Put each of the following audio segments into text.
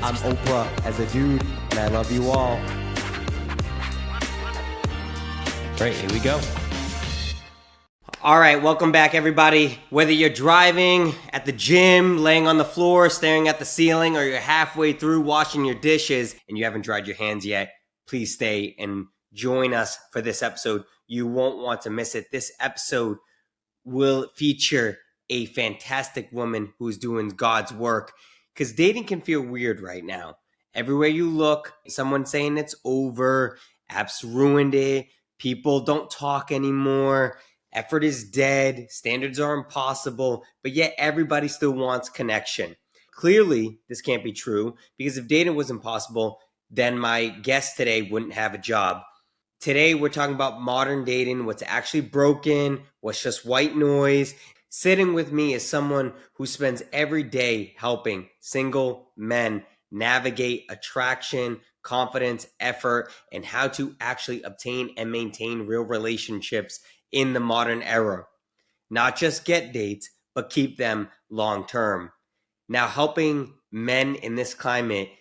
I'm Oprah as a dude, and I love you all. All right, here we go. All right, welcome back, everybody. Whether you're driving, at the gym, laying on the floor, staring at the ceiling, or you're halfway through washing your dishes and you haven't dried your hands yet, please stay and join us for this episode. You won't want to miss it. This episode will feature a fantastic woman who's doing God's work, because dating can feel weird right now. Everywhere you look, someone's saying it's over, apps ruined it, people don't talk anymore, effort is dead, standards are impossible, but yet everybody still wants connection. Clearly, this can't be true, because if dating was impossible, then my guest today wouldn't have a job. Today, we're talking about modern dating, what's actually broken, what's just white noise. Sitting with me is someone who spends every day helping single men navigate attraction, confidence, effort, and how to actually obtain and maintain real relationships in the modern era. Not just get dates, but keep them long term. Now, helping men in this climate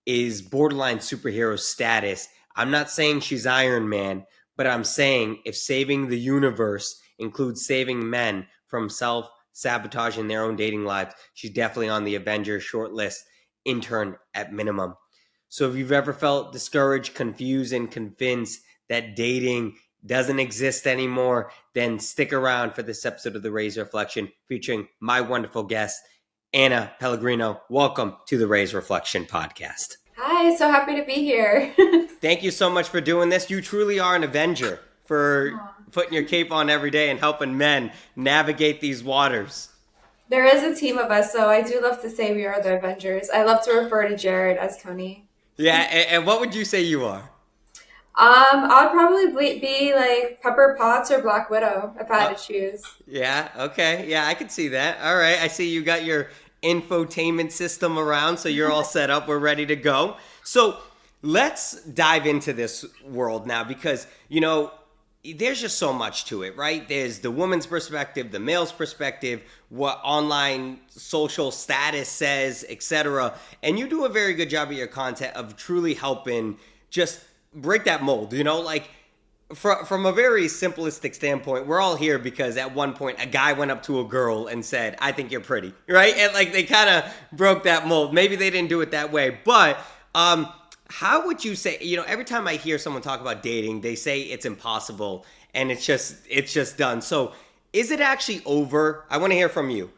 is borderline superhero status. I'm not saying she's Iron Man, but I'm saying if saving the universe includes saving men from self-sabotaging their own dating lives, she's definitely on the Avengers shortlist, intern at minimum. So if you've ever felt discouraged, confused, and convinced that dating doesn't exist anymore, then stick around for this episode of the Reyes Reflection featuring my wonderful guest, Anna Pellegrino. Welcome to the Reyes Reflection podcast. Hi, so happy to be here. Thank you so much for doing this. You truly are an Avenger for putting your cape on every day and helping men navigate these waters. There is a team of us, so I do love to say we are the Avengers. I love to refer to Jared as Tony. Yeah, and what would you say you are? I'd probably be like Pepper Potts or Black Widow if I had to choose. Yeah, okay. Yeah, I could see that. All right, I see you got your infotainment system around, so you're all set up. We're ready to go. So let's dive into this world now, because, you know, there's just so much to it, right? There's the woman's perspective, the male's perspective, what online social status says, etc. And you do a very good job of your content of truly helping just break that mold, you know, like from a very simplistic standpoint, we're all here because at one point a guy went up to a girl and said, "I think you're pretty," right? And like they kind of broke that mold. Maybe they didn't do it that way, but how would you say, you know, every time I hear someone talk about dating, they say it's impossible and it's just done. So is it actually over? I want to hear from you.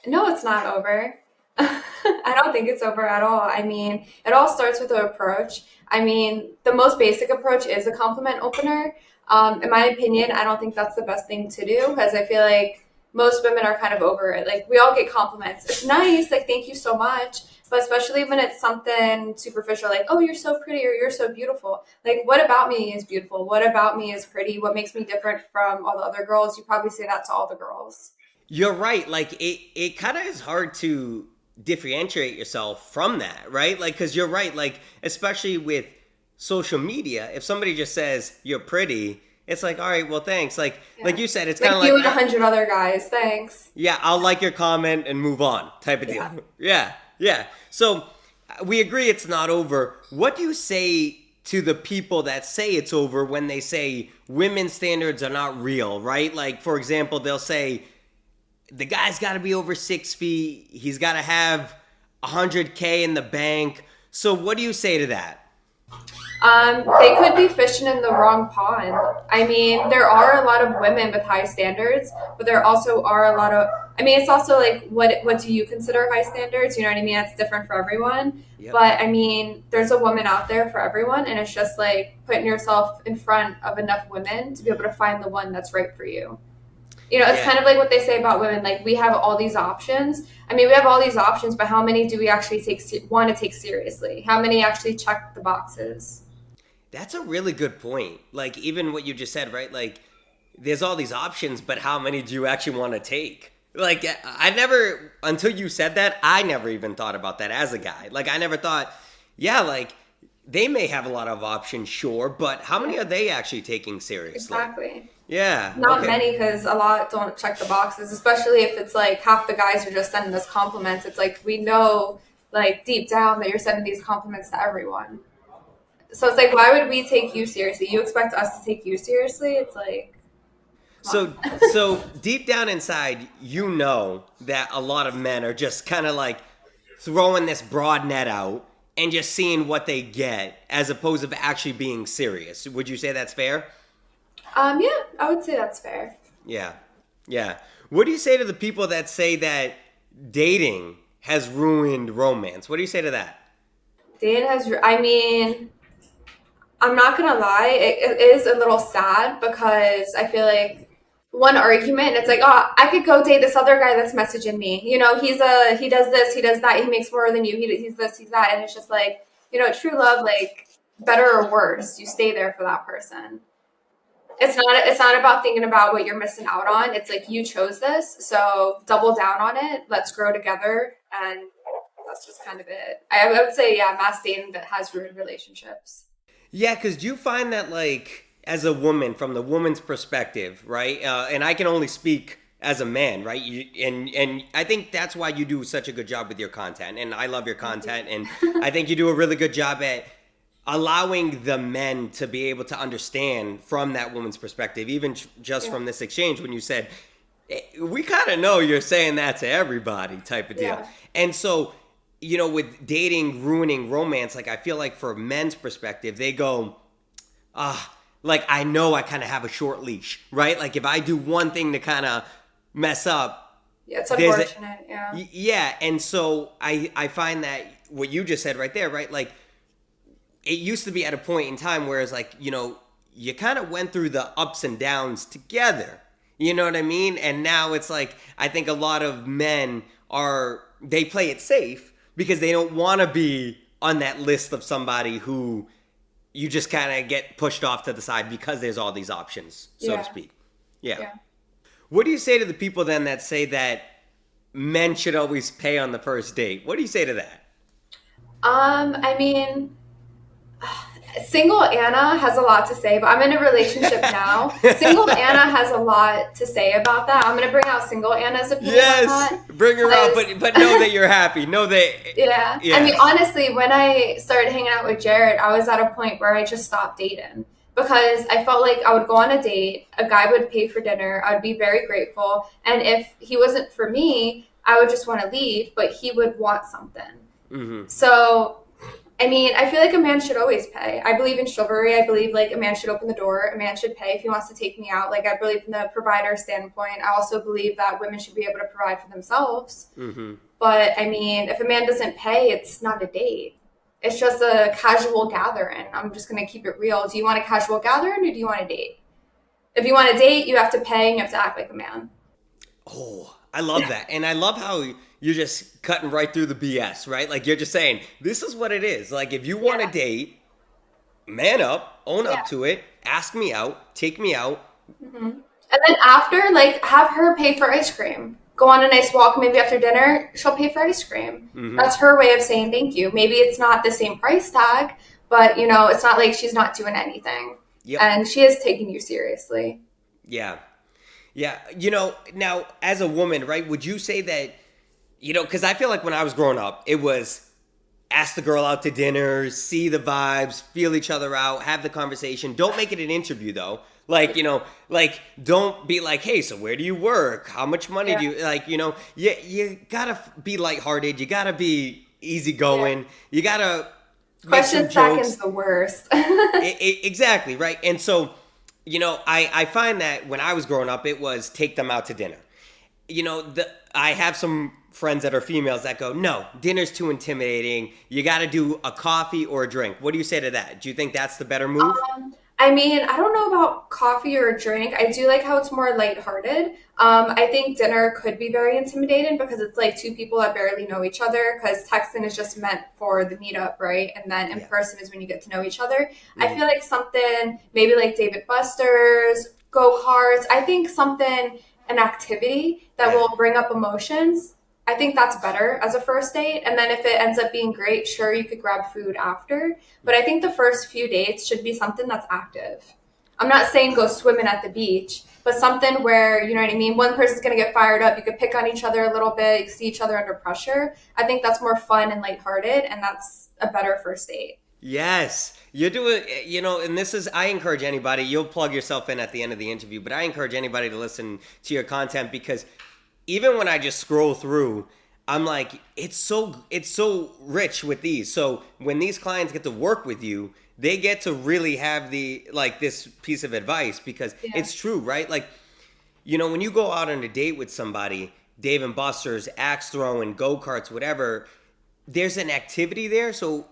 No, it's not over. I don't think it's over at all. I mean, it all starts with an approach. I mean, the most basic approach is a compliment opener. In my opinion, I don't think that's the best thing to do, because I feel like most women are kind of over it. Like, we all get compliments. It's nice, like, thank you so much. But especially when it's something superficial, like, oh, you're so pretty or you're so beautiful. Like, what about me is beautiful? What about me is pretty? What makes me different from all the other girls? You probably say that to all the girls. You're right. Like, it kind of is hard to differentiate yourself from that, right? Like, because you're right. Like, especially with social media, if somebody just says you're pretty, it's like, all right, well, thanks. Like you said, it's kind of like you and 100 other guys. Thanks. Yeah, I'll like your comment and move on, type of deal. Yeah. So we agree it's not over. What do you say to the people that say it's over when they say women's standards are not real, right? Like, for example, they'll say the guy's got to be over 6 feet. He's got to have $100K in the bank. So what do you say to that? They could be fishing in the wrong pond. I mean, there are a lot of women with high standards, but there also are a lot of, I mean, it's also like, what do you consider high standards? You know what I mean? That's different for everyone. Yep. But I mean, there's a woman out there for everyone. And it's just like putting yourself in front of enough women to be able to find the one that's right for you. You know, it's kind of like what they say about women. Like, we have all these options. I mean, we have all these options, but how many do we actually want to take seriously? How many actually check the boxes? That's a really good point. Like, even what you just said, right? Like, there's all these options, but how many do you actually want to take? Like, I never, until you said that, I never even thought about that as a guy. Like, I never thought, yeah, like, they may have a lot of options, sure, but how many are they actually taking seriously? Exactly. Yeah. Not many, because a lot don't check the boxes, especially if it's like half the guys are just sending us compliments. It's like, we know like deep down that you're sending these compliments to everyone. So it's like, why would we take you seriously? You expect us to take you seriously? It's like, come on. So deep down inside, you know that a lot of men are just kind of like throwing this broad net out and just seeing what they get as opposed to actually being serious. Would you say that's fair? Yeah, I would say that's fair. Yeah. Yeah. What do you say to the people that say that dating has ruined romance? What do you say to that? Dan has, I mean, I'm not gonna lie, it is a little sad because I feel like one argument, it's like, oh, I could go date this other guy that's messaging me. You know, he does this, he does that, he makes more than you, he's this, he's that, and it's just like, you know, true love, like better or worse, you stay there for that person. It's not about thinking about what you're missing out on. It's like you chose this, so double down on it. Let's grow together, and that's just kind of it. I would say, yeah, mass dating that has ruined relationships. Yeah, because do you find that, like, as a woman, from the woman's perspective, right? And I can only speak as a man, right? And I think that's why you do such a good job with your content. And I love your content. And I think you do a really good job at allowing the men to be able to understand from that woman's perspective, even just from this exchange when you said, we kind of know you're saying that to everybody type of deal. Yeah. And so, you know, with dating ruining romance, like I feel like for men's perspective, they go, like I know I kind of have a short leash, right? Like if I do one thing to kind of mess up. Yeah, it's unfortunate, yeah. Yeah, and so I find that what you just said right there, right? Like it used to be at a point in time where it's like, you know, you kind of went through the ups and downs together. You know what I mean? And now it's like, I think a lot of men they play it safe because they don't want to be on that list of somebody who you just kind of get pushed off to the side because there's all these options, so to speak. Yeah. What do you say to the people then that say that men should always pay on the first date? What do you say to that? I mean, single Anna has a lot to say, but I'm in a relationship now. Single Anna has a lot to say about that. I'm going to bring out single Anna's opinion on that. Bring her out, but know that you're happy. Know that... Yeah. I mean, honestly, when I started hanging out with Jared, I was at a point where I just stopped dating because I felt like I would go on a date, a guy would pay for dinner, I'd be very grateful, and if he wasn't for me, I would just want to leave, but he would want something. Mm-hmm. So... I mean, I feel like a man should always pay. I believe in chivalry. I believe like a man should open the door. A man should pay if he wants to take me out. Like I believe from the provider standpoint. I also believe that women should be able to provide for themselves. Mm-hmm. But I mean, if a man doesn't pay, it's not a date. It's just a casual gathering. I'm just going to keep it real. Do you want a casual gathering or do you want a date? If you want a date, you have to pay and you have to act like a man. Oh, I love that. And I love how you're just cutting right through the BS, right? Like you're just saying, this is what it is. Like if you want a date, man up, own up to it, ask me out, take me out. Mm-hmm. And then after, like have her pay for ice cream. Go on a nice walk, maybe after dinner, she'll pay for ice cream. Mm-hmm. That's her way of saying thank you. Maybe it's not the same price tag, but you know, it's not like she's not doing anything. Yep. And she is taking you seriously. Yeah. Yeah. You know, now as a woman, right, would you say that, you know, because I feel like when I was growing up, it was ask the girl out to dinner, see the vibes, feel each other out, have the conversation. Don't make it an interview, though. Like, you know, like, don't be like, hey, so where do you work? How much money do you, like, you know, you gotta be lighthearted. You gotta be easygoing. Yeah. You gotta question second's the worst. Exactly, right? And so, you know, I find that when I was growing up, it was take them out to dinner. You know, I have some friends that are females that go, no, dinner's too intimidating. You got to do a coffee or a drink. What do you say to that? Do you think that's the better move? I mean, I don't know about coffee or a drink. I do like how it's more lighthearted. I think dinner could be very intimidating because it's like two people that barely know each other because texting is just meant for the meetup, right? And then in person is when you get to know each other. Mm-hmm. I feel like something maybe like David Buster's, go-karts. I think something, an activity that will bring up emotions. I think that's better as a first date. And then if it ends up being great, sure, you could grab food after. But I think the first few dates should be something that's active. I'm not saying go swimming at the beach, but something where, you know what I mean, one person's going to get fired up, you could pick on each other a little bit, you see each other under pressure. I think that's more fun and lighthearted, and that's a better first date. Yes. You do it, and this is, I encourage anybody, you'll plug yourself in at the end of the interview, but I encourage anybody to listen to your content, because even when I just scroll through, I'm like, it's so rich with these. So when these clients get to work with you, they get to really have this piece of advice, because it's true, right? Like, when you go out on a date with somebody, Dave and Buster's, axe throwing, go-karts, whatever, there's an activity there. So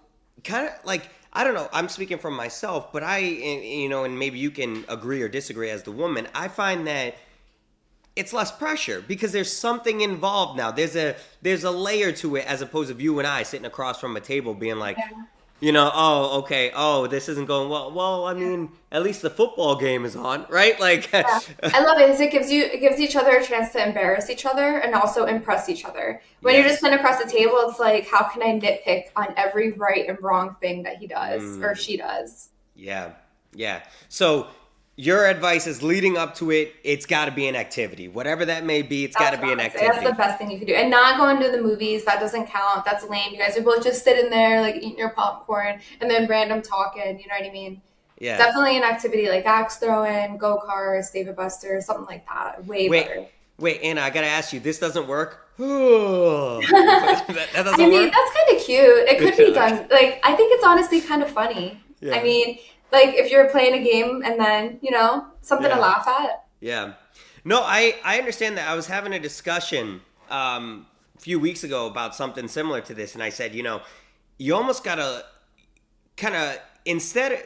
kind of like, I don't know, I'm speaking from myself, but and maybe you can agree or disagree as the woman, I find that it's less pressure because there's something involved now. There's a layer to it, as opposed to you and I sitting across from a table being like, oh, okay, oh, this isn't going well. Well, I mean, at least the football game is on, right? Like, I love it. It gives each other a chance to embarrass each other and also impress each other. When you're just sitting across the table, it's like, how can I nitpick on every right and wrong thing that he does or she does? Yeah. So your advice is, leading up to it, it's got to be an activity. Whatever that may be, it's got to be an activity. That's the best thing you can do. And not going to the movies, that doesn't count. That's lame. You guys are both just sitting there, like, eating your popcorn and then random talking. You know what I mean? Yeah. Definitely an activity like axe throwing, go-karts, David Buster, something like that. Better. Wait, Anna, I got to ask you, this doesn't work? that doesn't work? That's kind of cute. It could be done. Like, I think it's honestly kind of funny. Yeah. I mean, like, if you're playing a game and then, something to laugh at. Yeah. No, I understand that. I was having a discussion a few weeks ago about something similar to this, and I said, you almost got to kind of, instead,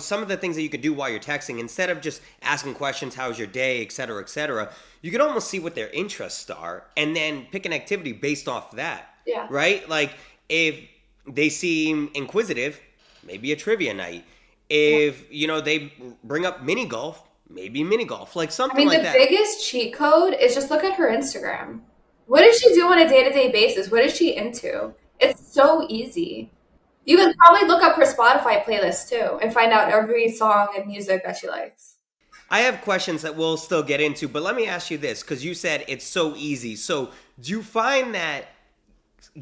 some of the things that you could do while you're texting, instead of just asking questions, how's your day, et cetera, you could almost see what their interests are and then pick an activity based off that. Yeah. Right? Like, if they seem inquisitive, maybe a trivia night. If, they bring up mini golf, maybe mini golf, like something like that. The biggest cheat code is just look at her Instagram. What does she do on a day-to-day basis? What is she into? It's so easy. You can probably look up her Spotify playlist too and find out every song and music that she likes. I have questions that we'll still get into, but let me ask you this, because you said it's so easy. So do you find that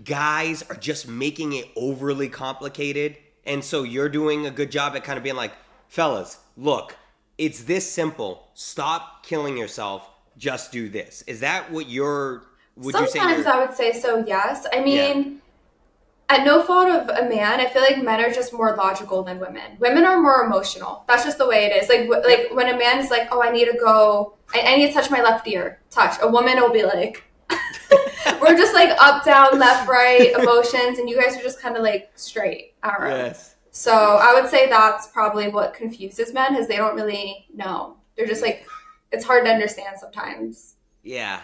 guys are just making it overly complicated? And so you're doing a good job at kind of being like, fellas, look, it's this simple. Stop killing yourself. Just do this. Is that what Sometimes I would say so, yes. I mean, at no fault of a man, I feel like men are just more logical than women. Women are more emotional. That's just the way it is. Like when a man is like, oh, I need to go, I need to touch my left ear. Touch. A woman will be like, we're just like up, down, left, right, emotions, and you guys are just kind of like straight arrow. Yes. So I would say that's probably what confuses men, is they don't really know. They're just like, it's hard to understand sometimes. Yeah,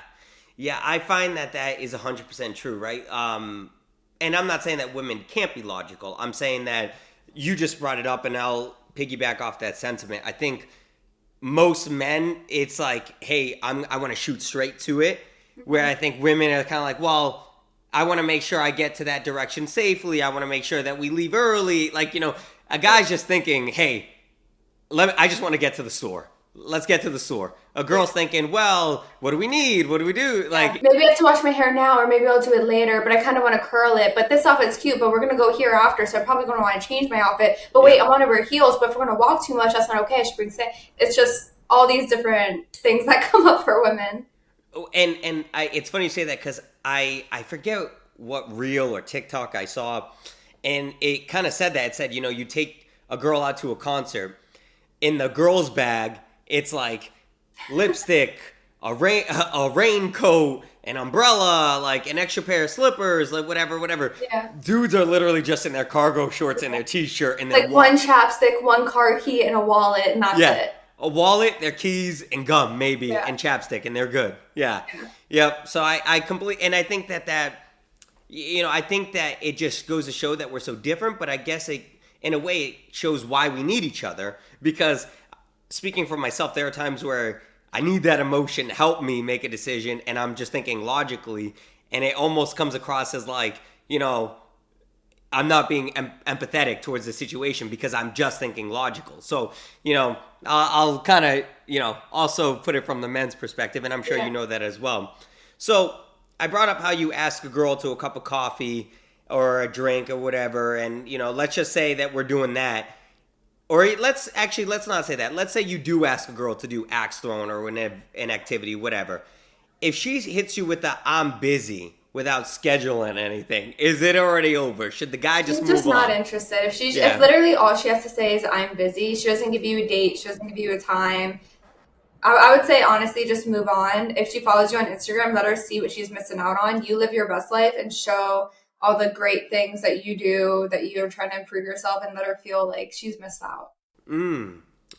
I find that is 100% true, right? And I'm not saying that women can't be logical. I'm saying that you just brought it up, and I'll piggyback off that sentiment. I think most men, it's like, hey, I want to shoot straight to it. Where I think women are kind of like, well, I want to make sure I get to that direction safely. I want to make sure that we leave early. Like, a guy's just thinking, hey, I just want to get to the store. Let's get to the store. A girl's thinking, well, what do we need? What do we do? Like, maybe I have to wash my hair now, or maybe I'll do it later, but I kind of want to curl it. But this outfit's cute, but we're going to go here after, so I'm probably going to want to change my outfit. But wait, I want to wear heels, but if we're going to walk too much, that's not okay. I should bring It's just all these different things that come up for women. And it's funny you say that, because I forget what reel or TikTok I saw, and it kind of said that. It said, you take a girl out to a concert, in the girl's bag, it's like lipstick, a raincoat, an umbrella, like an extra pair of slippers, like whatever. Yeah. Dudes are literally just in their cargo shorts and their t-shirt and their like one chapstick, one car key, and a wallet, and that's it. A wallet, their keys, and gum, maybe, and chapstick, and they're good. Yeah. Yep. So I completely, and I think that I think that it just goes to show that we're so different, but I guess in a way, it shows why we need each other, because speaking for myself, there are times where I need that emotion to help me make a decision, and I'm just thinking logically, and it almost comes across as like, I'm not being empathetic towards the situation because I'm just thinking logical. So, I'll kind of, also put it from the men's perspective, and I'm sure you know that as well. So I brought up how you ask a girl to a cup of coffee or a drink or whatever, and, let's just say that we're doing that. Or let's not say that. Let's say you do ask a girl to do axe throwing or an activity, whatever. If she hits you with the "I'm busy" without scheduling anything, is it already over? Should the guy just move on? She's just not interested. If literally all she has to say is "I'm busy," she doesn't give you a date, she doesn't give you a time. I would say honestly, just move on. If she follows you on Instagram, let her see what she's missing out on. You live your best life and show all the great things that you do, that you're trying to improve yourself, and let her feel like she's missed out.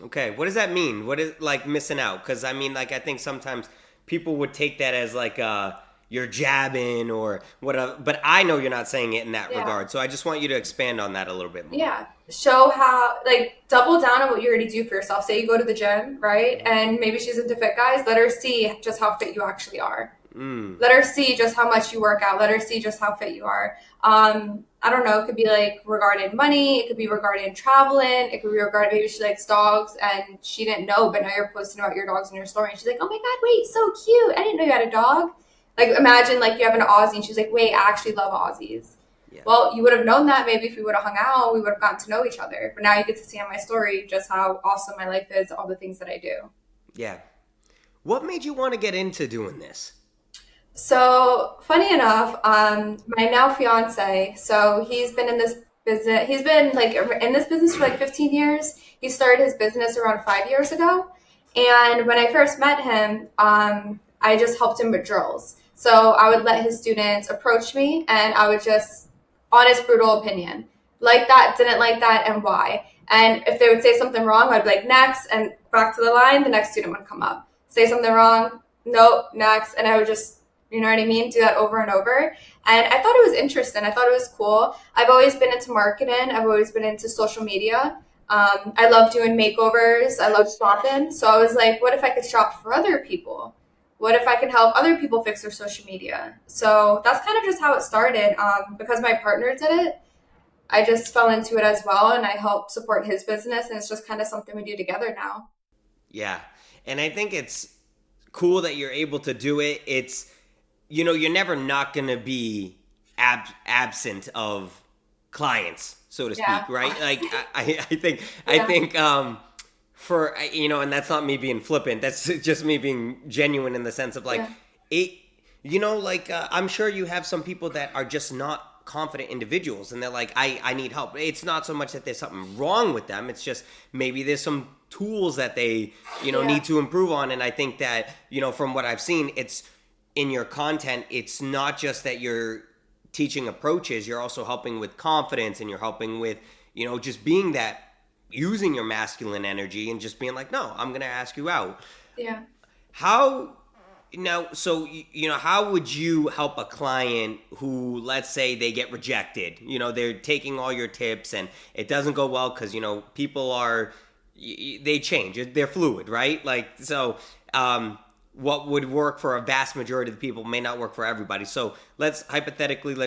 Okay. What does that mean? What is like missing out? Because I mean, like, I think sometimes people would take that as like you're jabbing or whatever, but I know you're not saying it in that regard. So I just want you to expand on that a little bit more. Yeah. Show how, like, double down on what you already do for yourself. Say you go to the gym, right? And maybe she's into fit guys. Let her see just how fit you actually are. Let her see just how much you work out. Let her see just how fit you are. I don't know. It could be like regarding money. It could be regarding traveling. It could be regarding maybe she likes dogs and she didn't know, but now you're posting about your dogs in your story. And she's like, oh my God, wait, so cute. I didn't know you had a dog. Like, imagine like you have an Aussie and she's like, wait, I actually love Aussies. Yeah. Well, you would have known that maybe if we would have hung out, we would have gotten to know each other. But now you get to see on my story just how awesome my life is, all the things that I do. Yeah. What made you want to get into doing this? So funny enough, my now fiance, so he's been in this business, he's been like in this business for like 15 years. He started his business around 5 years ago. And when I first met him, I just helped him with drills. So I would let his students approach me and I would just, honest, brutal opinion. Like that, didn't like that, and why. And if they would say something wrong, I'd be like, next, and back to the line, the next student would come up. Say something wrong, nope, next. And I would just, you know what I mean? Do that over and over. And I thought it was interesting. I thought it was cool. I've always been into marketing. I've always been into social media. I love doing makeovers. I love shopping. So I was like, what if I could shop for other people? What if I could help other people fix their social media? So that's kind of just how it started. Because my partner did it, I just fell into it as well. And I helped support his business. And it's just kind of something we do together now. Yeah. And I think it's cool that you're able to do it. It's, you're never not going to be absent of clients, so to speak, right? Like, I think for, and that's not me being flippant. That's just me being genuine in the sense of like, I'm sure you have some people that are just not confident individuals and they're like, I need help. It's not so much that there's something wrong with them. It's just maybe there's some tools that they, need to improve on. And I think that, from what I've seen, it's, in your content, it's not just that you're teaching approaches, you're also helping with confidence and you're helping with, just being that, using your masculine energy and just being like, no, I'm going to ask you out. Yeah. How would you help a client who, let's say they get rejected, they're taking all your tips and it doesn't go well because, people they change, they're fluid, right? Like, so, what would work for a vast majority of the people may not work for everybody. So let's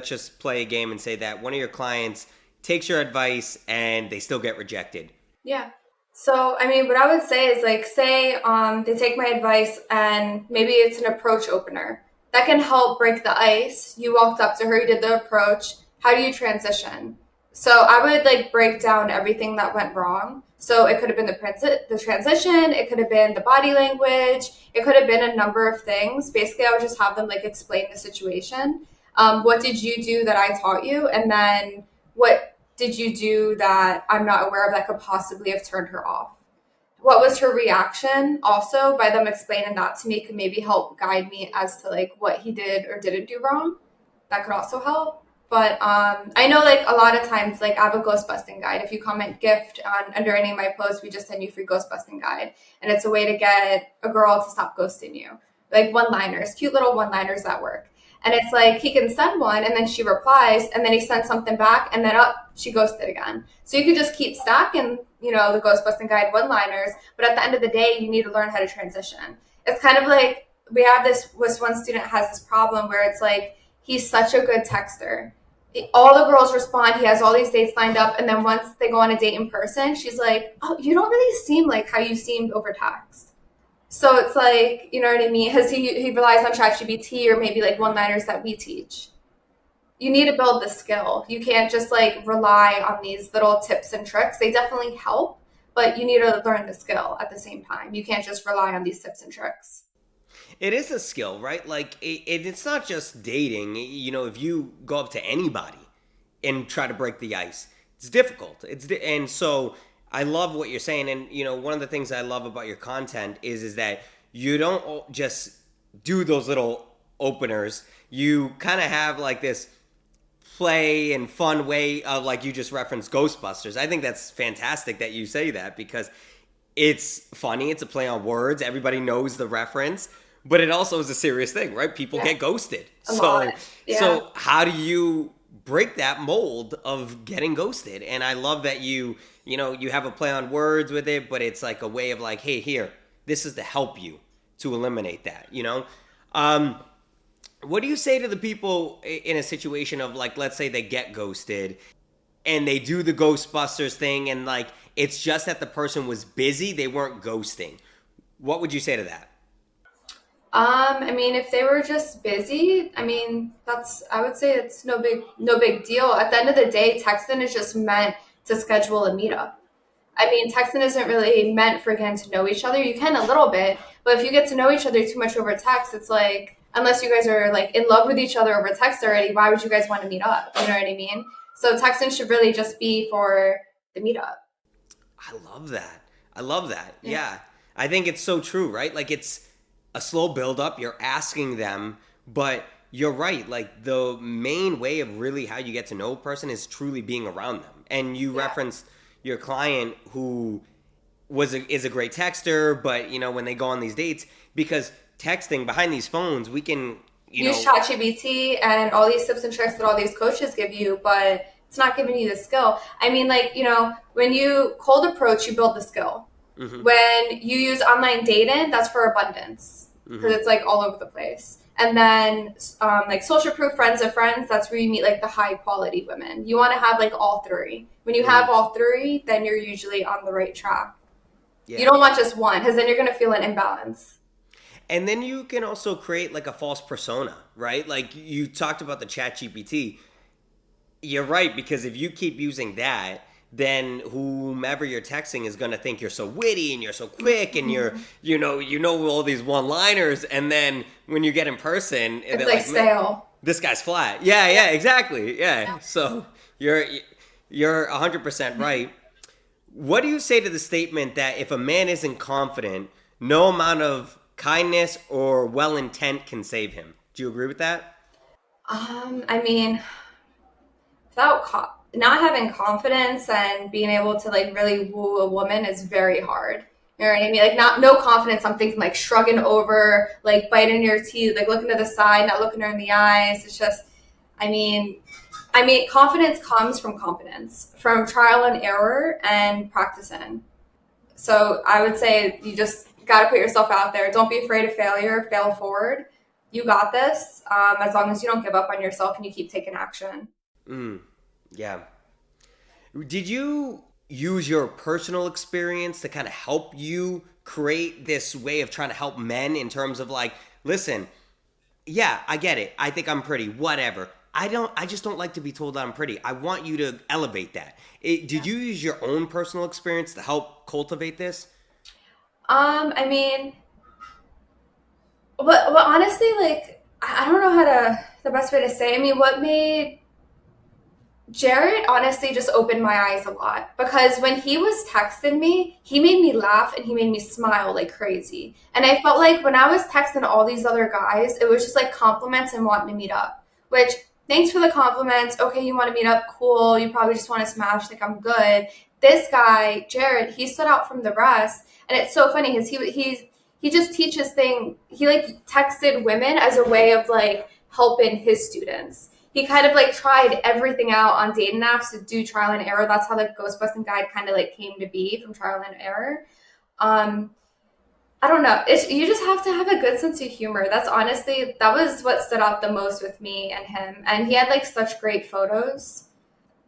just play a game and say that one of your clients takes your advice and they still get rejected. Yeah. So, I mean, what I would say is like, say they take my advice and maybe it's an approach opener. That can help break the ice. You walked up to her, you did the approach. How do you transition? So I would like break down everything that went wrong. So it could have been the transition, it could have been the body language, it could have been a number of things. Basically, I would just have them like explain the situation. What did you do that I taught you? And then what did you do that I'm not aware of that could possibly have turned her off? What was her reaction? Also, by them explaining that to me could maybe help guide me as to like what he did or didn't do wrong. That could also help. But I know like a lot of times, like I have a ghost busting guide. If you comment gift under any of my posts, we just send you free ghost busting guide. And it's a way to get a girl to stop ghosting you. Like one-liners, cute little one-liners that work. And it's like he can send one and then she replies and then he sends something back and then she ghosted again. So you could just keep stacking, the ghost busting guide one-liners. But at the end of the day, you need to learn how to transition. It's kind of like we have this one student has this problem where it's like he's such a good texter. all the girls respond. He has all these dates lined up. And then once they go on a date in person, she's like, oh, you don't really seem like how you seemed over text. So it's like, you know what I mean? Because he relies on ChatGPT or maybe like one-liners that we teach. You need to build the skill. You can't just like rely on these little tips and tricks. They definitely help, but you need to learn the skill at the same time. You can't just rely on these tips and tricks. It is a skill, right? Like it's not just dating. You know, if you go up to anybody and try to break the ice, it's difficult. And so I love what you're saying. And you know, one of the things I love about your content is that you don't just do those little openers. You kind of have like this play and fun way of, like you just referenced Ghostbusters. I think that's fantastic that you say that, because it's funny. It's a play on words. Everybody knows the reference, but it also is a serious thing, right? People get ghosted. A lot. Yeah. So how do you break that mold of getting ghosted? And I love that you have a play on words with it, but it's like a way of like, hey, here, this is to help you to eliminate that, you know? What do you say to the people in a situation of, like, let's say they get ghosted and they do the Ghostbusters thing and like it's just that the person was busy, they weren't ghosting? What would you say to that? I mean, if they were just busy, I mean, I would say it's no big deal. At the end of the day, texting is just meant to schedule a meetup. I mean, texting isn't really meant for getting to know each other. You can a little bit, but if you get to know each other too much over text, it's like, unless you guys are like in love with each other over text already, why would you guys want to meet up? You know what I mean? So texting should really just be for the meetup. I love that. I love that. Yeah. I think it's so true, right? Like, it's a slow build up. You're asking them, but you're right. Like, the main way of really how you get to know a person is truly being around them. And you referenced your client who is a great texter, but you know, when they go on these dates, because texting behind these phones, we can use ChatGPT and all these tips and tricks that all these coaches give you, but it's not giving you the skill. I mean, like, you know, when you cold approach, you build the skill. Mm-hmm. When you use online dating, that's for abundance, because it's like all over the place. And then like social proof, friends of friends, that's where you meet like the high quality women. You want to have like all three. When you have all three, then you're usually on the right track. Yeah. You don't want just one, because then you're going to feel an imbalance. And then you can also create like a false persona, right? Like you talked about the ChatGPT. You're right, because if you keep using that, then whomever you're texting is going to think you're so witty and you're so quick and you're, you know all these one-liners. And then when you get in person, it's like stale. This guy's flat. Yeah, exactly. Yeah. So you're 100% right. What do you say to the statement that if a man isn't confident, no amount of kindness or well intent can save him? Do you agree with that? I mean, without not having confidence and being able to like really woo a woman is very hard. You know what I mean? Like no confidence. I'm thinking like shrugging over, like biting your teeth, like looking to the side, not looking her in the eyes. It's just, I mean, confidence comes from competence, from trial and error and practicing. So I would say you just got to put yourself out there. Don't be afraid of failure. Fail forward. You got this. As long as you don't give up on yourself and you keep taking action. Yeah. Did you use your personal experience to kind of help you create this way of trying to help men in terms of like, listen, yeah, I get it. I think I'm pretty, whatever. I just don't like to be told that I'm pretty. I want you to elevate that. Did you use your own personal experience to help cultivate this? I mean, but honestly, like, I don't know the best way to say. I mean, what made Jared honestly just opened my eyes a lot, because when he was texting me, he made me laugh and he made me smile like crazy. And I felt like when I was texting all these other guys, it was just like compliments and wanting to meet up, which thanks for the compliments. Okay, you want to meet up? Cool. You probably just want to smash. Like, I'm good. This guy, Jared, he stood out from the rest. And it's so funny because he just teaches things. He like texted women as a way of like helping his students. He kind of like tried everything out on dating apps to do trial and error. That's how the Ghostbusting Guide kind of like came to be, from trial and error. I don't know. You just have to have a good sense of humor. That was what stood out the most with me and him. And he had like such great photos.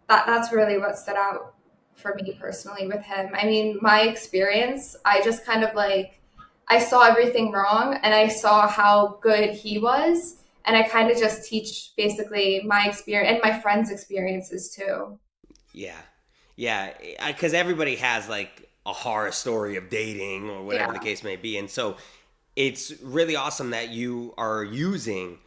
That's really what stood out for me personally with him. I mean, my experience, I just kind of like, I saw everything wrong and I saw how good he was. And I kind of just teach basically my experience and my friends' experiences too. Yeah. Yeah. Because everybody has like a horror story of dating or whatever the case may be. And so it's really awesome that you are using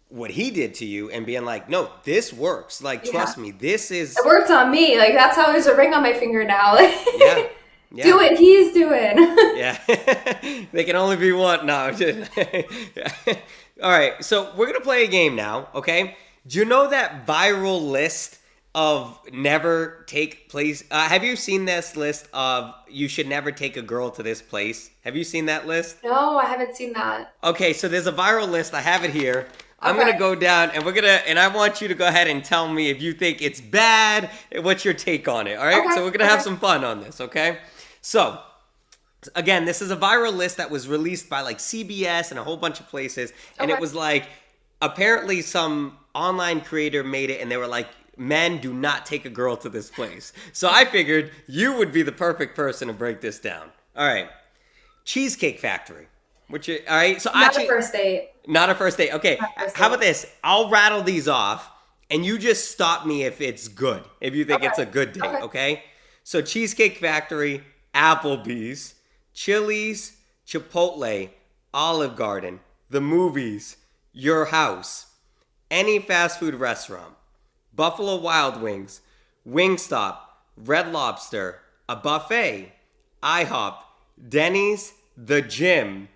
what he did to you and being like, no, this works. Like, trust me, this is. It worked on me. Like, that's how there's a ring on my finger now. Yeah. Yeah. Do what he's doing. Yeah. They can only be one. No. All right. So we're going to play a game now. Okay. Do you know that viral list of never take place? Have you seen this list of you should never take a girl to this place? Have you seen that list? No, I haven't seen that. Okay. So there's a viral list. I have it here. I'm going to go down and I want you to go ahead and tell me if you think it's bad, what's your take on it. All right. Okay. So we're going to have some fun on this. Okay. So, again, this is a viral list that was released by like CBS and a whole bunch of places. And it was like, apparently some online creator made it and they were like, men do not take a girl to this place. So I figured you would be the perfect person to break this down. All right. Cheesecake Factory. All right. So Not a first date. Not a first date. Okay. How about this? I'll rattle these off and you just stop me if it's good. If you think it's a good date. Okay. So Cheesecake Factory, Applebee's, Chili's, Chipotle, Olive Garden, the movies, your house, any fast food restaurant, Buffalo Wild Wings, Wingstop, Red Lobster, a buffet, IHOP, Denny's, the gym,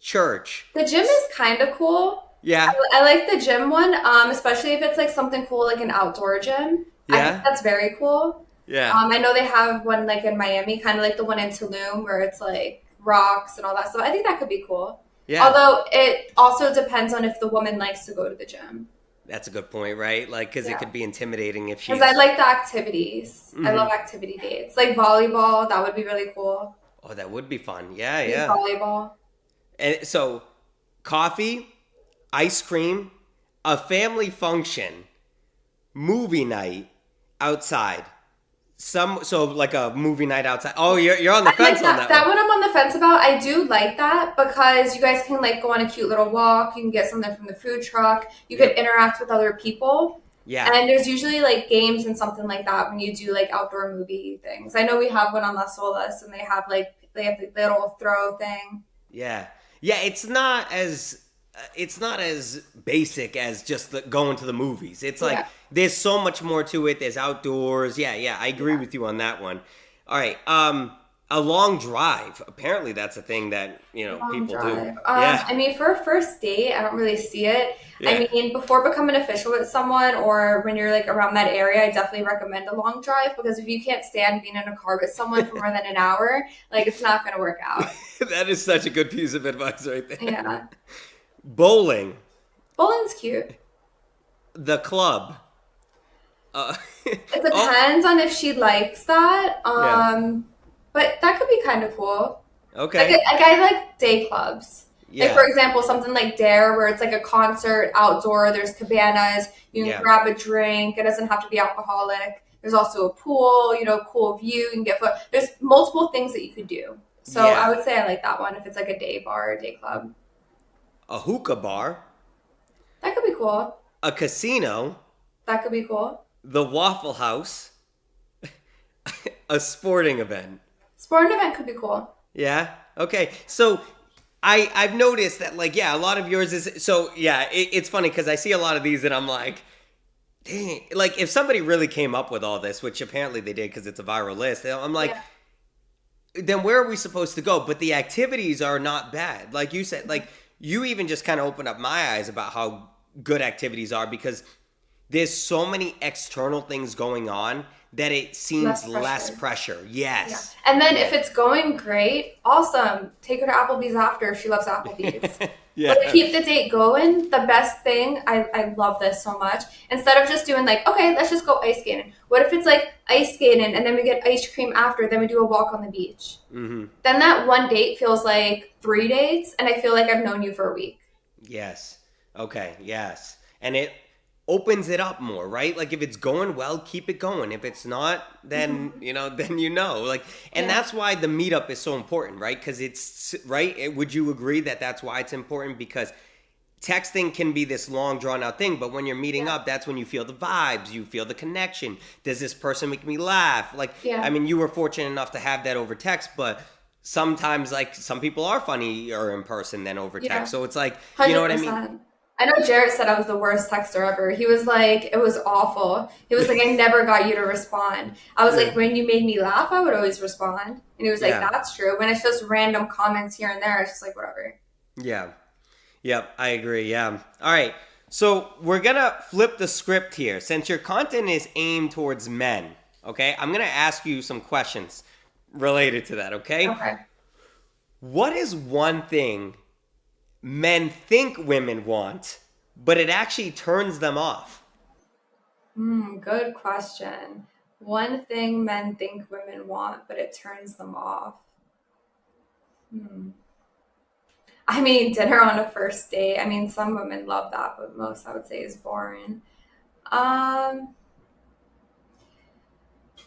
church. The gym is kind of cool. Yeah. I like the gym one, especially if it's like something cool like an outdoor gym. Yeah. I think that's very cool. Yeah. I know they have one like in Miami, kind of like the one in Tulum where it's like rocks and all that stuff. I think that could be cool. Yeah. Although it also depends on if the woman likes to go to the gym. That's a good point, right? Like, because it could be intimidating if she's... Because I like the activities. I love activity dates. Like volleyball, that would be really cool. Oh, that would be fun. Yeah. Volleyball. And so, coffee, ice cream, a family function, movie night outside. So like a movie night outside. Oh, you're on the fence on that one. That one I'm on the fence about. I do like that because you guys can like go on a cute little walk. You can get something from the food truck. You could interact with other people. Yeah. And there's usually like games and something like that when you do like outdoor movie things. I know we have one on Las Olas and they have the little throw thing. Yeah. Yeah, it's not as basic as just going to the movies. It's like there's so much more to it. There's outdoors. Yeah, I agree with you on that one. All right. A long drive. Apparently that's a thing that, people do. I mean, for a first date, I don't really see it. Yeah. I mean, before becoming official with someone or when you're like around that area, I definitely recommend a long drive because if you can't stand being in a car with someone for more than an hour, like it's not going to work out. That is such a good piece of advice right there. Yeah. Bowling. Bowling's cute. The club. It depends on if she likes that. But that could be kind of cool. Okay. Like I like day clubs. Yeah. Like, for example, something like Dare, where it's like a concert outdoor. There's cabanas. You can grab a drink. It doesn't have to be alcoholic. There's also a pool, cool view. You can get food. There's multiple things that you could do. So I would say I like that one if it's like a day bar or day club. A hookah bar. That could be cool. A casino. That could be cool. The Waffle House. A sporting event. Sporting event could be cool. Yeah. Okay. So I've noticed that a lot of yours is it's funny because I see a lot of these and I'm like, dang, like if somebody really came up with all this, which apparently they did because it's a viral list, I'm like, then where are we supposed to go? But the activities are not bad. Like you said, like you even just kind of opened up my eyes about how good activities are because there's so many external things going on that it seems less pressure. Yes. Yeah. And then if it's going great, awesome. Take her to Applebee's after if she loves Applebee's. Yeah. But to keep the date going, the best thing, I love this so much. Instead of just doing like, okay, let's just go ice skating. What if it's like ice skating and then we get ice cream after, then we do a walk on the beach? Mm-hmm. Then that one date feels like 3 dates, and I feel like I've known you for a week. Yes. Okay. Yes. And it opens it up more, right? Like if it's going well, keep it going. If it's not, then then like, and that's why the meetup is so important, right? Because it's right. Would you agree that that's why it's important? Because texting can be this long drawn out thing, but when you're meeting up, that's when you feel the vibes, you feel the connection. Does this person make me laugh? Like, I mean, you were fortunate enough to have that over text, but sometimes like some people are funnier in person than over text. So it's like, 100%. you know what I mean? I know Jarrett said I was the worst texter ever. He was like, it was awful. He was like, I never got you to respond. I was like, when you made me laugh, I would always respond. And he was like, that's true. When it's just random comments here and there, it's just like, whatever. Yeah. Yep, I agree. Yeah. All right. So we're going to flip the script here. Since your content is aimed towards men, okay, I'm going to ask you some questions related to that, okay? Okay. What is one thing men think women want, but it actually turns them off? Good question. One thing men think women want, but it turns them off. I mean, dinner on a first date. I mean, some women love that, but most I would say is boring.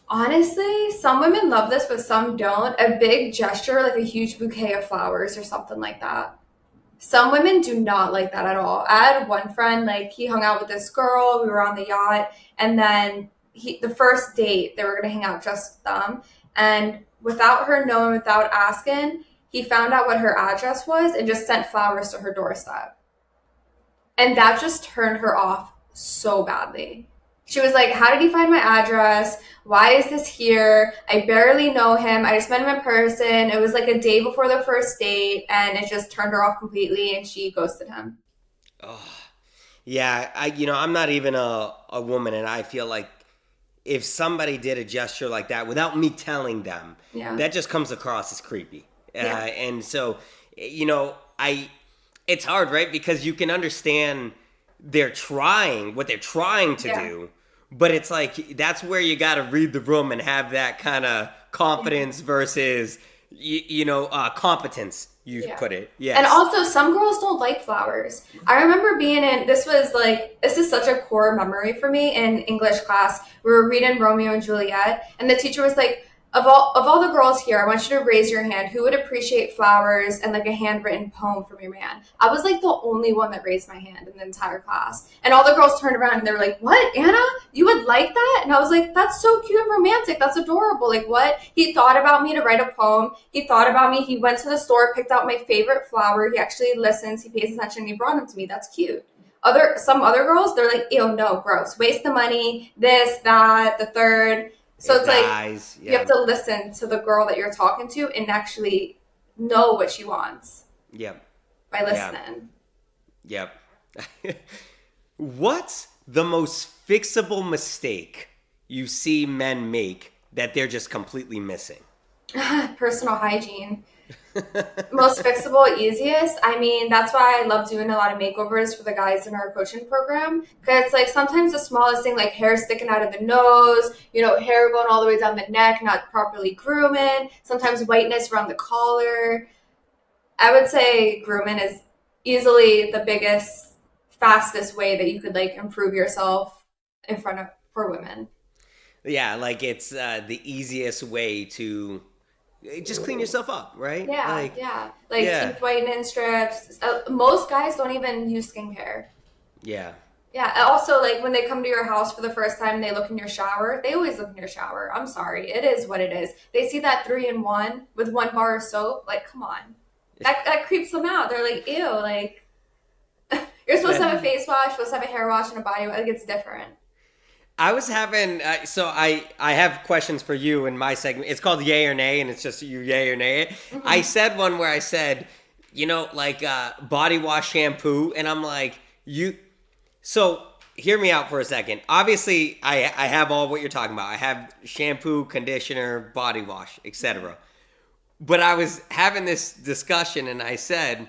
Honestly, some women love this, but some don't. A big gesture, like a huge bouquet of flowers or something like that. Some women do not like that at all. I had one friend, like he hung out with this girl. We were on the yacht, and then the first date, they were gonna hang out just them. And without her knowing, without asking, he found out what her address was and just sent flowers to her doorstep. And that just turned her off so badly. She was like, how did he find my address? Why is this here? I barely know him. I just met him in person. It was like a day before the first date, and it just turned her off completely, and she ghosted him. Oh, yeah. I'm not even a woman, and I feel like if somebody did a gesture like that without me telling them, that just comes across as creepy. And so, it's hard, right? Because you can understand what they're trying to do, but it's like, that's where you got to read the room and have that kind of confidence versus, competence. Put it. Yes. And also, some girls don't like flowers. I remember this is such a core memory for me in English class. We were reading Romeo and Juliet, and the teacher was like, of all the girls here, I want you to raise your hand. Who would appreciate flowers and like a handwritten poem from your man? I was like the only one that raised my hand in the entire class. And all the girls turned around and they were like, what, Anna? You would like that? And I was like, that's so cute and romantic. That's adorable. Like, what? He thought about me to write a poem. He thought about me. He went to the store, picked out my favorite flower. He actually listens. He pays attention. He brought them to me. That's cute. Some other girls, they're like, ew, no, gross. Waste the money, this, that, the third. So it's like you have to listen to the girl that you're talking to and actually know what she wants. Yep. By listening. Yep. What's the most fixable mistake you see men make that they're just completely missing? Personal hygiene. Most fixable, easiest. I mean, that's why I love doing a lot of makeovers for the guys in our coaching program. Because it's like sometimes the smallest thing, like hair sticking out of the nose, hair going all the way down the neck, not properly grooming. Sometimes whiteness around the collar. I would say grooming is easily the biggest, fastest way that you could like improve yourself for women. Yeah, like it's the easiest way to just clean yourself up, right? Teeth whitening strips. Most guys don't even use skincare. Yeah. Also, like when they come to your house for the first time, they look in your shower. They always look in your shower. I'm sorry, it is what it is. They see that 3-in-1 with 1 bar of soap. Like, come on, that creeps them out. They're like, ew. Like, you're supposed to have a face wash, supposed to have a hair wash, and a body wash. Like, it's different. I was having, I have questions for you in my segment. It's called Yay or Nay, and it's just you yay or nay. Mm-hmm. I said one where I said, body wash shampoo, and I'm like, so hear me out for a second. Obviously, I have all what you're talking about. I have shampoo, conditioner, body wash, etc. But I was having this discussion, and I said,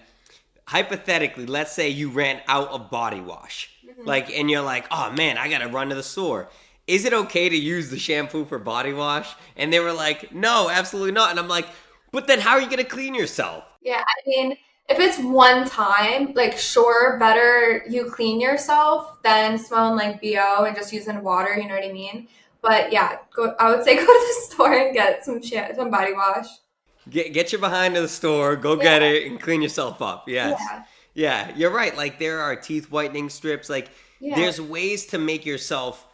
hypothetically, let's say you ran out of body wash. Like, and you're like, oh man, I gotta run to the store. Is it okay to use the shampoo for body wash? And they were like, no, absolutely not. And I'm like, but then how are you gonna clean yourself? Yeah, I mean, if it's one time, like sure, better you clean yourself than smelling like BO and just using water, you know what I mean? But yeah, I would say go to the store and get some body wash. Get your behind to the store, go get Yeah. it, and clean yourself up. Yes. Yeah. Yeah, you're right. Like, there are teeth whitening strips. Like, Yeah. there's ways to make yourself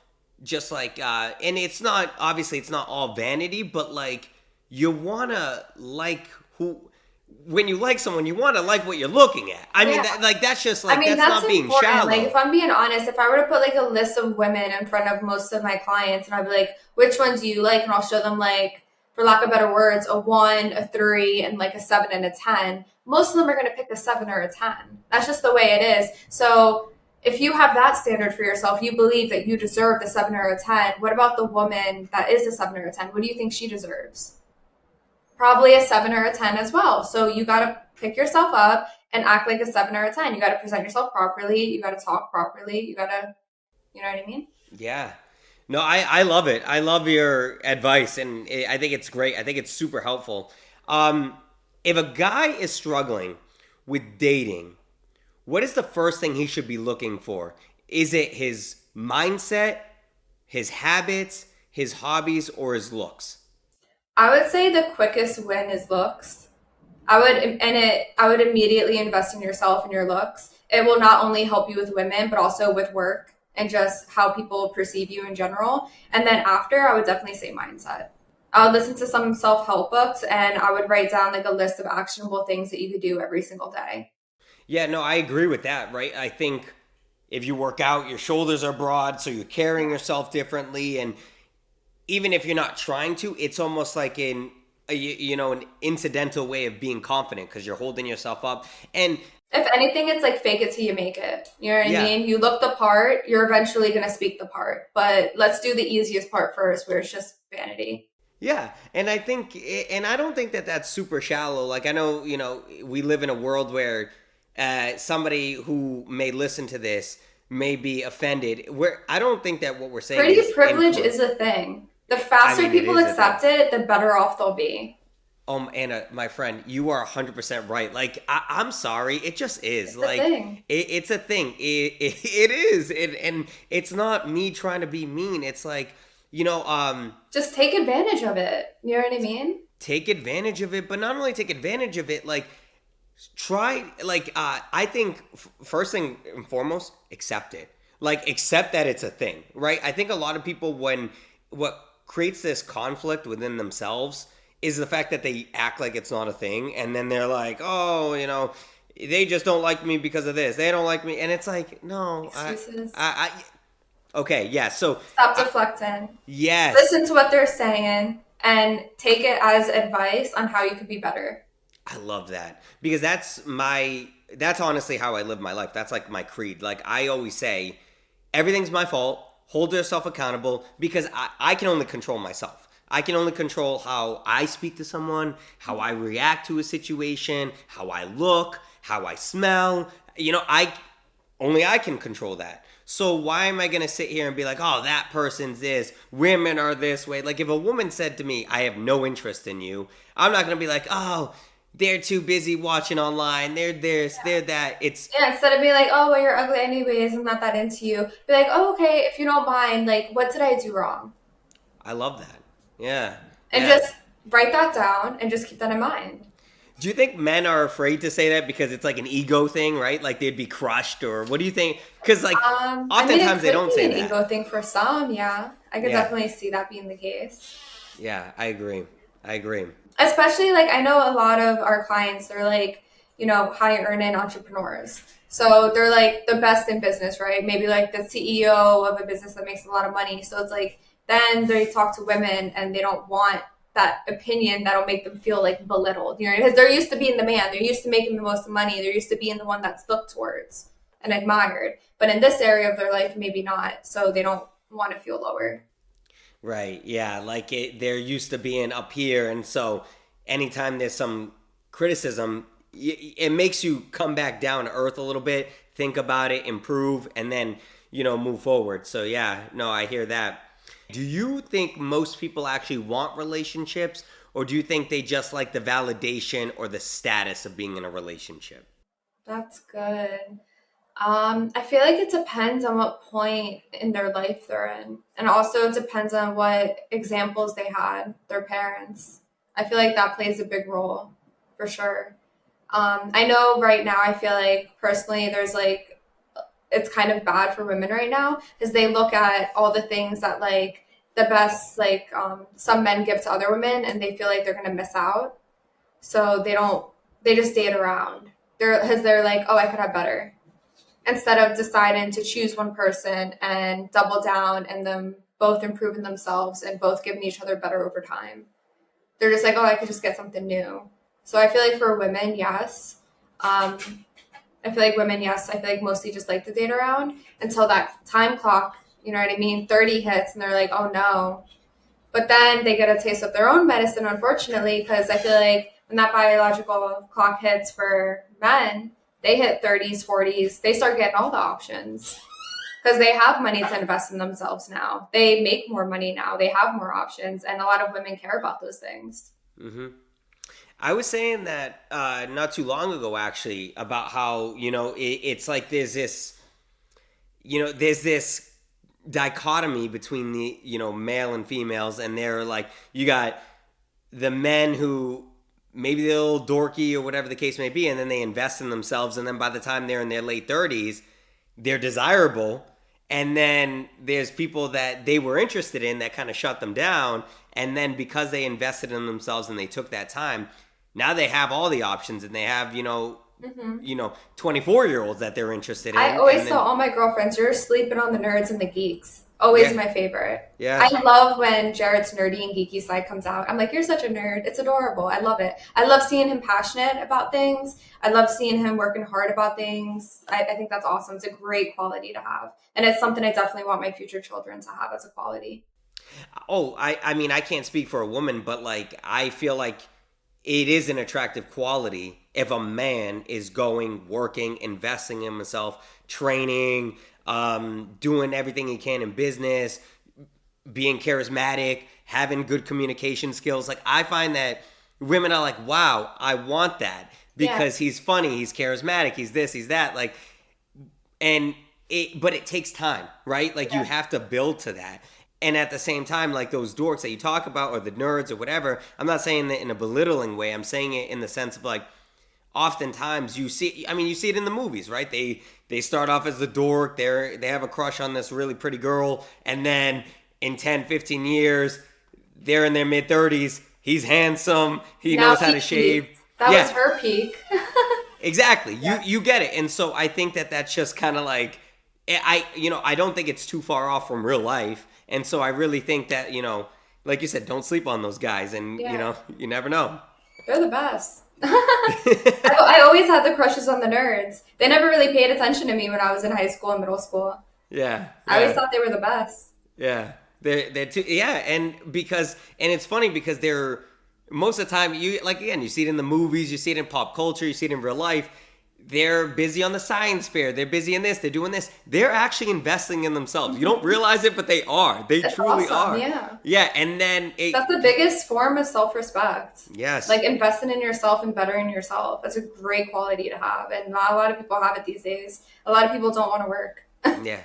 just like, and it's not, obviously, it's not all vanity, but like, you wanna like when you like someone, you wanna like what you're looking at. I mean, Yeah. that's just like, I mean, that's that's not being important. shallow. Like, if I'm being honest, if I were to put like a list of women in front of most of my clients and I'd be like, which one do you like? And I'll show them, like, for lack of better words, a 1, a 3, and like a 7 and a 10. Most of them are going to pick a 7 or a 10. That's just the way it is. So if you have that standard for yourself, you believe that you deserve the 7 or a 10. What about the woman that is a 7 or a 10? What do you think she deserves? Probably a 7 or a 10 as well. So you got to pick yourself up and act like a 7 or a 10. You got to present yourself properly. You got to talk properly. You got to, you know what I mean? Yeah. No, I love it. I love your advice, and I think it's great. I think it's super helpful. If a guy is struggling with dating, what is the first thing he should be looking for? Is it his mindset, his habits, his hobbies, or his looks? I would say the quickest win is looks. I would immediately invest in yourself and your looks. It will not only help you with women, but also with work and just how people perceive you in general. And then after, I would definitely say mindset. I would listen to some self-help books and I would write down like a list of actionable things that you could do every single day. Yeah, no, I agree with that, right? I think if you work out, your shoulders are broad, so you're carrying yourself differently. And even if you're not trying to, it's almost like an incidental way of being confident because you're holding yourself up. And if anything, it's like fake it till you make it. You know what Yeah. I mean? You look the part, you're eventually going to speak the part. But let's do the easiest part first, where it's just vanity. yeah, and I don't think that that's super shallow. Like, I know, we live in a world where somebody who may listen to this may be offended. I don't think that what we're saying Pretty is privilege is a thing. The faster it people is a accept it, the better off they'll be. Anna, my friend, you are 100% right. Like, I'm sorry, it just is. It's like, a thing. It's a thing. It is, and it's not me trying to be mean. It's like, Just take advantage of it. You know what I mean? take advantage of it, but not only take advantage of it, like, try, like, I think first thing and foremost, accept it. Like, accept that it's a thing, right? I think a lot of people, what creates this conflict within themselves is the fact that they act like it's not a thing, and then they're like, oh, they just don't like me because of this. They don't like me, and it's like, no, Excuses. okay, yeah. So Stop deflecting. yes, Listen to what they're saying and take it as advice on how you could be better. I love that because that's honestly how I live my life. That's like my creed. Like, I always say, everything's my fault. Hold yourself accountable because I can only control myself. I can only control how I speak to someone, how I react to a situation, how I look, how I smell. Only I can control that. So why am I going to sit here and be like, oh, that person's this, women are this way? Like, if a woman said to me, I have no interest in you, I'm not going to be like, oh, they're too busy watching online, they're this, they're that. Instead of being like, oh, well, you're ugly anyways, I'm not that into you. Be like, oh, okay, if you don't mind, like, what did I do wrong? I love that. Yeah. And yeah. just write that down and just keep that in mind. Do you think men are afraid to say that because it's like an ego thing, right? Like, they'd be crushed, or what do you think? Because, like, oftentimes they don't say that. It could be an ego thing for some, yeah. I could definitely see that being the case. Yeah, I agree. Especially, like, I know a lot of our clients, they're like, high earning entrepreneurs. So they're like the best in business, right? Maybe like the CEO of a business that makes a lot of money. So it's like, then they talk to women and they don't want that opinion that'll make them feel like belittled, because they're used to being the man. They're used to making the most money. They're used to being the one that's looked towards and admired. But in this area of their life, maybe not. So they don't want to feel lower. Right. Yeah. Like, they're used to being up here. And so anytime there's some criticism, it makes you come back down to earth a little bit, think about it, improve, and then, move forward. So yeah, no, I hear that. Do you think most people actually want relationships, or do you think they just like the validation or the status of being in a relationship? That's good. I feel like it depends on what point in their life they're in. And also it depends on what examples they had, their parents. I feel like that plays a big role for sure. I know right now, I feel like personally there's like, it's kind of bad for women right now because they look at all the things that like the best, like some men give to other women and they feel like they're going to miss out. So they just date around. They're like, oh, I could have better, instead of deciding to choose one person and double down and them both improving themselves and both giving each other better over time. They're just like, oh, I could just get something new. So I feel like for women, yes. I feel like women, yes. I feel like mostly just like to date around until that time clock, you know what I mean, 30 hits and they're like, oh no. But then they get a taste of their own medicine, unfortunately, because I feel like when that biological clock hits for men, they hit 30s, 40s, they start getting all the options because they have money to invest in themselves now. They make more money now. They have more options. And a lot of women care about those things. Mm-hmm. I was saying that not too long ago, actually, about how, it's like there's this dichotomy between the, male and females. And they're like, you got the men who maybe they're a little dorky or whatever the case may be, and then they invest in themselves. And then by the time they're in their late 30s, they're desirable. And then there's people that they were interested in that kind of shut them down. And then because they invested in themselves and they took that time, now they have all the options and they have, 24-year-olds that they're interested in. I always tell all my girlfriends, you're sleeping on the nerds and the geeks. Always my favorite. Yeah. I love when Jared's nerdy and geeky side comes out. I'm like, you're such a nerd. It's adorable. I love it. I love seeing him passionate about things. I love seeing him working hard about things. I think that's awesome. It's a great quality to have. And it's something I definitely want my future children to have as a quality. Oh, I mean, I can't speak for a woman, but like, I feel like it is an attractive quality if a man is going, working, investing in himself, training, doing everything he can in business, being charismatic, having good communication skills. Like, I find that women are like, wow, I want that because he's funny, he's charismatic, he's this, he's that. Like, but it takes time, right? Like, you have to build to that. And at the same time, like those dorks that you talk about or the nerds or whatever, I'm not saying that in a belittling way. I'm saying it in the sense of like, oftentimes you see it in the movies, right? They start off as the dork. They have a crush on this really pretty girl. And then in 10, 15 years, they're in their mid-30s. He's handsome. He knows how to shave. That was her peak. Exactly. You get it. And so I think that that's just kind of like, I don't think it's too far off from real life. And so I really think that, like you said, don't sleep on those guys. And, you never know. They're the best. I always had the crushes on the nerds. They never really paid attention to me when I was in high school and middle school. Yeah. I always thought they were the best. Yeah. They're too, and it's funny because they're, most of the time, you see it in the movies, you see it in pop culture, you see it in real life. They're busy on the science fair. They're busy in this. They're doing this. They're actually investing in themselves. You don't realize it, but they are. That's truly awesome. are. Yeah. Yeah. And then that's the biggest form of self-respect. Yes. Like investing in yourself and bettering yourself. That's a great quality to have. And not a lot of people have it these days. A lot of people don't want to work. Yeah.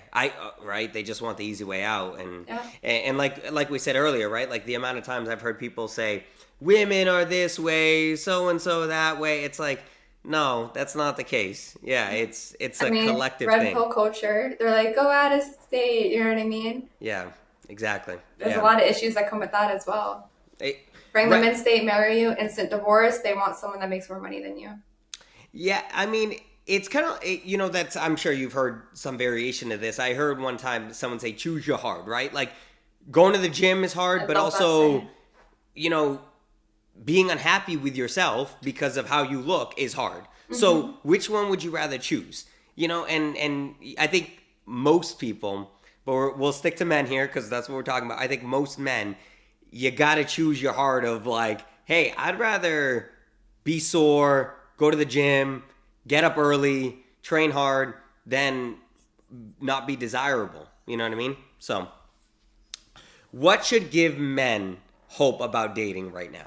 Right. They just want the easy way out. And like we said earlier, right? Like the amount of times I've heard people say, women are this way, so-and-so that way. It's like, no, that's not the case. Yeah, it's a collective thing. Red pill culture. They're like, go out of state. You know what I mean? Yeah, exactly. There's a lot of issues that come with that as well. Bring them in state, marry you, instant divorce. They want someone that makes more money than you. Yeah, I mean, it's kind of, that's, I'm sure you've heard some variation of this. I heard one time someone say, choose your hard, right? Like, going to the gym is hard, but also, being unhappy with yourself because of how you look is hard. Mm-hmm. So which one would you rather choose? And I think most people, but we'll stick to men here because that's what we're talking about. I think most men, you got to choose your heart of like, hey, I'd rather be sore, go to the gym, get up early, train hard, than not be desirable. You know what I mean? So, what should give men hope about dating right now?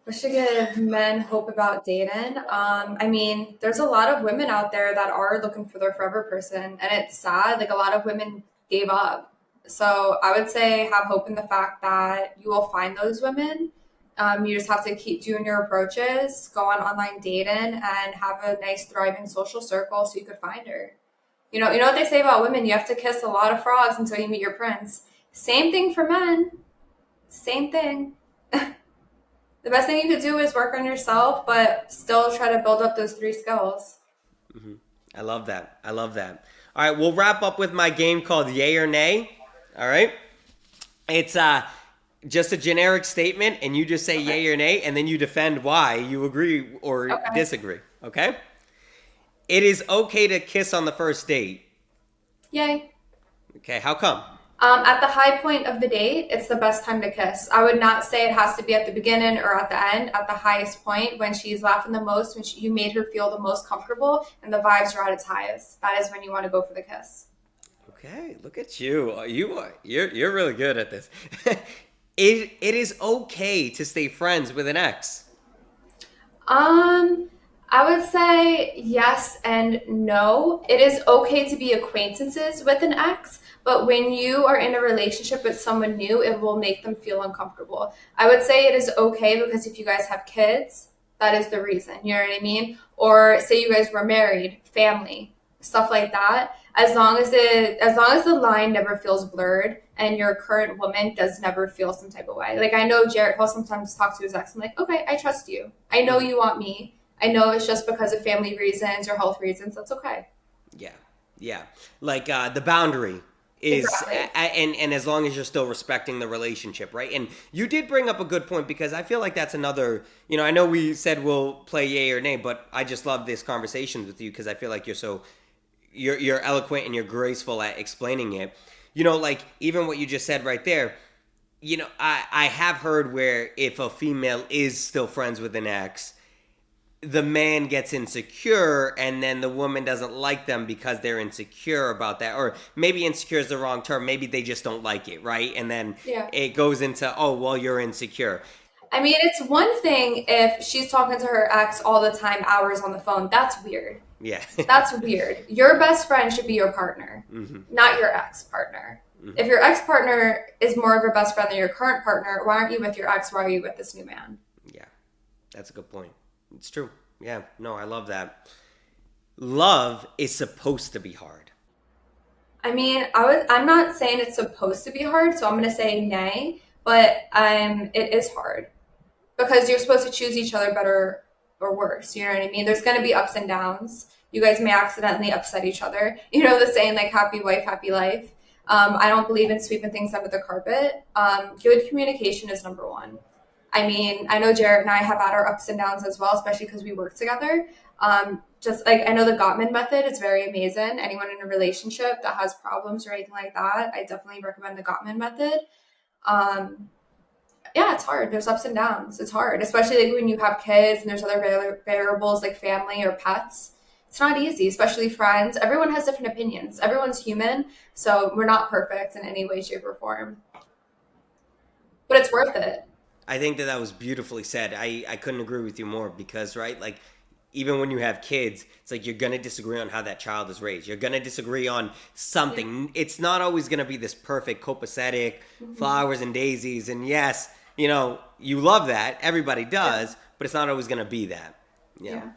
We should give men hope about dating. I mean, there's a lot of women out there that are looking for their forever person, and it's sad. Like, a lot of women gave up. So I would say have hope in the fact that you will find those women. You just have to keep doing your approaches, go on online dating, and have a nice, thriving social circle so you could find her. You know what they say about women? You have to kiss a lot of frogs until you meet your prince. Same thing for men. Same thing. The best thing you could do is work on yourself, but still try to build up those 3 skills. I love that. I love that. All right, we'll wrap up with my game called Yay or Nay. All right? It's just a generic statement, and you just say yay or nay, and then you defend why you agree or disagree. Okay? It is okay to kiss on the first date. Yay. Okay, how come? At the high point of the date, it's the best time to kiss. I would not say it has to be at the beginning or at the end. At the highest point, when she's laughing the most, when you made her feel the most comfortable, and the vibes are at its highest. That is when you want to go for the kiss. Okay, look at you. You're really good at this. It is okay to stay friends with an ex. I would say yes and no. It is okay to be acquaintances with an ex, but when you are in a relationship with someone new, it will make them feel uncomfortable. I would say it is okay because if you guys have kids, that is the reason. You know what I mean? Or say you guys were married, family, stuff like that. As long as the line never feels blurred and your current woman does never feel some type of way. Like, I know Jared will sometimes talk to his ex. I'm like, okay, I trust you. I know you want me. I know it's just because of family reasons or health reasons. That's okay. Yeah. Like the boundary is, Exactly. and as long as you're still respecting the relationship, right? And you did bring up a good point because I feel like that's another, I know we said we'll play yay or nay, but I just love this conversation with you because I feel like you're eloquent and you're graceful at explaining it. Like even what you just said right there, I have heard where if a female is still friends with an ex, the man gets insecure and then the woman doesn't like them because they're insecure about that. Or maybe insecure is the wrong term. Maybe they just don't like it, right? And then it goes into, oh, well, you're insecure. I mean, it's one thing if she's talking to her ex all the time, hours on the phone. That's weird. Yeah. That's weird. Your best friend should be your partner, not your ex-partner. If your ex-partner is more of your best friend than your current partner, why aren't you with your ex? Why are you with this new man? Yeah, that's a good point. It's true. Yeah, no, I love that. Love is supposed to be hard. I mean, I'm not saying it's supposed to be hard, so I'm going to say nay, but it is hard because you're supposed to choose each other better or worse. You know what I mean? There's going to be ups and downs. You guys may accidentally upset each other. You know the saying, like, happy wife, happy life. I don't believe in sweeping things under the carpet. Good communication is number one. I mean, I know Jared and I have had our ups and downs as well, especially because we work together. Just like, I know the Gottman method is very amazing. Anyone in a relationship that has problems or anything like that, I definitely recommend the Gottman method. Yeah, it's hard. There's ups and downs. It's hard, especially like when you have kids and there's other variables like family or pets. It's not easy, especially friends. Everyone has different opinions. Everyone's human, so we're not perfect in any way, shape, or form. But it's worth it. I think that was beautifully said. I couldn't agree with you more because, right, like, even when you have kids, it's like you're going to disagree on how that child is raised. You're going to disagree on something. Yeah. It's not always going to be this perfect, copacetic, flowers and daisies. And yes, you love that. Everybody does, but it's not always going to be that. Yeah.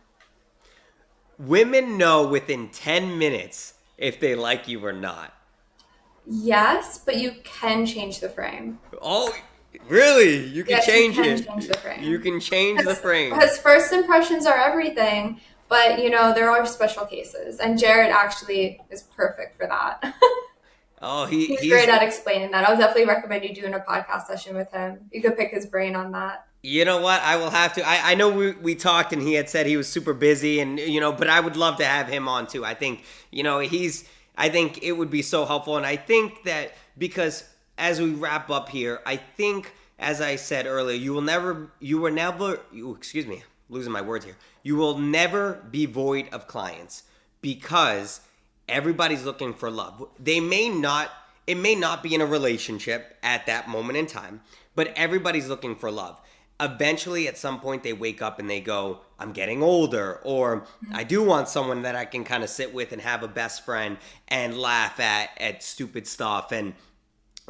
Women know within 10 minutes if they like you or not. Yes, but you can change the frame. Oh, really? You can change it. You can change the frame. You can change the frame. Because first impressions are everything, but there are special cases, and Jared actually is perfect for that. Oh, he's great at explaining that. I would definitely recommend you doing a podcast session with him. You could pick his brain on that. You know what? I will have to. I know we talked and he had said he was super busy and, but I would love to have him on too. I think, I think it would be so helpful. And I think that because as we wrap up here, I think, as I said earlier, excuse me. losing my words here. You will never be void of clients because everybody's looking for love. It may not be in a relationship at that moment in time, but everybody's looking for love. Eventually, at some point, they wake up and they go, I'm getting older, or I do want someone that I can kind of sit with and have a best friend and laugh at stupid stuff and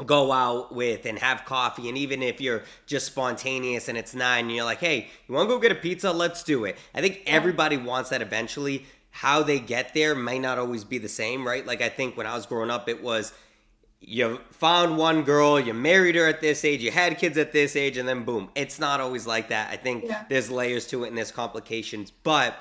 go out with and have coffee. And even if you're just spontaneous and it's 9 and you're like, hey, you want to go get a pizza? Let's do it. I think everybody wants that eventually. How they get there might not always be the same, right? Like I think when I was growing up, it was you found one girl, you married her at this age, you had kids at this age, and then boom. It's not always like that. I think there's layers to it and there's complications, but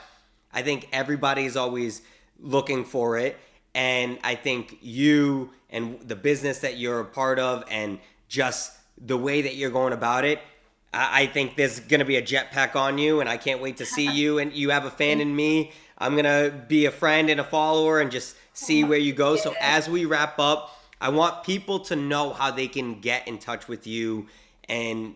I think everybody's always looking for it. And I think you and the business that you're a part of and just the way that you're going about it, I think there's going to be a jetpack on you, and I can't wait to see you. And you have a fan in me. I'm going to be a friend and a follower and just see where you go. So as we wrap up, I want people to know how they can get in touch with you and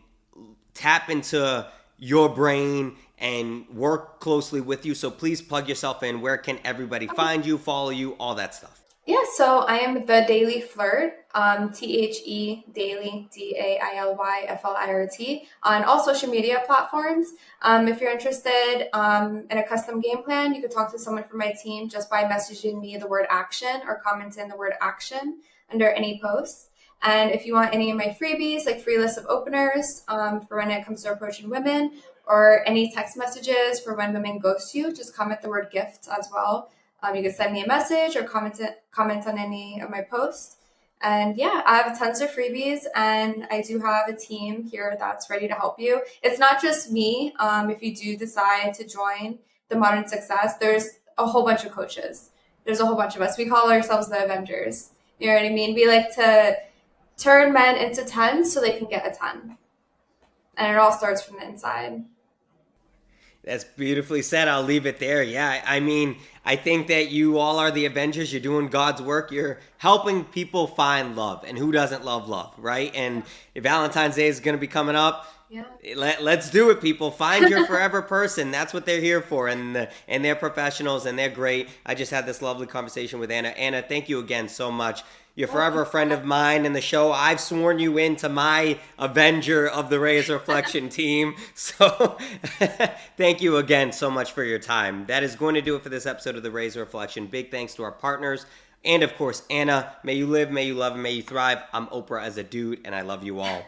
tap into your brain and work closely with you. So please plug yourself in. Where can everybody find you, follow you, all that stuff? Yeah, so I am the Daily Flirt, THE Daily, DAILYFLIRT, on all social media platforms. If you're interested in a custom game plan, you could talk to someone from my team just by messaging me the word action or commenting the word action under any post. And if you want any of my freebies, like free list of openers for when it comes to approaching women, or any text messages for when women ghost you, just comment the word gift as well. You can send me a message or comment on any of my posts. And yeah, I have tons of freebies, and I do have a team here that's ready to help you. It's not just me. If you do decide to join the Modern Success, there's a whole bunch of coaches. There's a whole bunch of us. We call ourselves the Avengers. You know what I mean? We like to turn men into 10 so they can get a 10. And it all starts from the inside. That's beautifully said. I'll leave it there. Yeah, I mean, I think that you all are the Avengers. You're doing God's work. You're helping people find love. And who doesn't love love, right? And Valentine's Day is going to be coming up. Yeah. Let's do it, people. Find your forever person. That's what they're here for. And they're professionals, and they're great. I just had this lovely conversation with Anna. Anna, thank you again so much. You're forever a friend of mine in the show. I've sworn you into my Avenger of the Reyes Reflection team. So thank you again so much for your time. That is going to do it for this episode of the Reyes Reflection. Big thanks to our partners. And of course, Anna, may you live, may you love, and may you thrive. I'm Oprah as a dude, and I love you all.